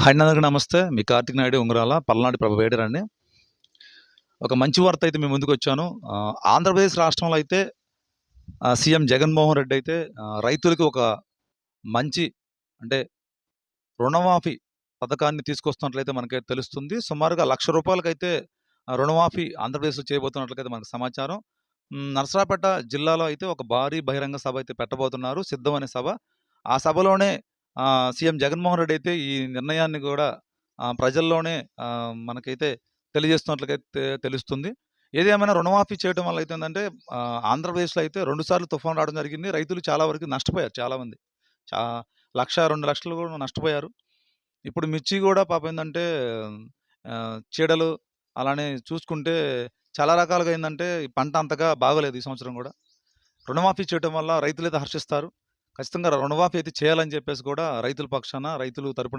Hi అందరికీ నమస్తే. మీ కార్తిక్ నాయుడు ఉంగరాల పల్నాడు ప్రభ వేడరండి. ఒక మంచి వార్త అయితే మీ ముందుకొచ్చాను. ఆంధ్రప్రదేశ్ రాష్ట్రంలో అయితే సీఎం జగన్మోహన్ రెడ్డి అయితే రైతులకి ఒక మంచి అంటే రుణమాఫీ పథకాన్ని తీసుకొస్తున్నట్లయితే మనకైతే తెలుస్తుంది. సుమారుగా రూ. 1,00,000కైతే రుణమాఫీ ఆంధ్రప్రదేశ్‌లో చేయబోతున్నట్లుగైతే మనకు సమాచారం. నరసరావుపేట జిల్లాలో అయితే ఒక భారీ బహిరంగ సభ అయితే పెట్టబోతున్నారు. సిద్ధం అనే సభ. ఆ సభలోనే సీఎం జగన్మోహన్ రెడ్డి అయితే ఈ నిర్ణయాన్ని కూడా ప్రజల్లోనే మనకైతే తెలియజేస్తున్నట్లుగైతే తెలుస్తుంది. ఏది ఏమైనా రుణమాఫీ చేయడం వల్ల అయితే ఏందంటే ఆంధ్రప్రదేశ్‌లో అయితే 2 సార్లు తుఫాను రావడం జరిగింది. రైతులు చాలా వరకు నష్టపోయారు చాలామంది. చా 1,00,000, 2,00,000 కూడా నష్టపోయారు. ఇప్పుడు మిర్చి గూడా పాపం ఏందంటే చీడలు అలానే చూసుకుంటే చాలా రకాలుగా ఏందంటే ఈ పంట అంతగా బాగోలేదు ఈ సంవత్సరం గూడా. రుణమాఫీ చేయటం వల్ల రైతులైతే హర్షిస్తారు. ఖచ్చితంగా రుణమాఫీ అయితే చేయాలని చెప్పేసి కూడా రైతుల పక్షాన రైతులు తరపున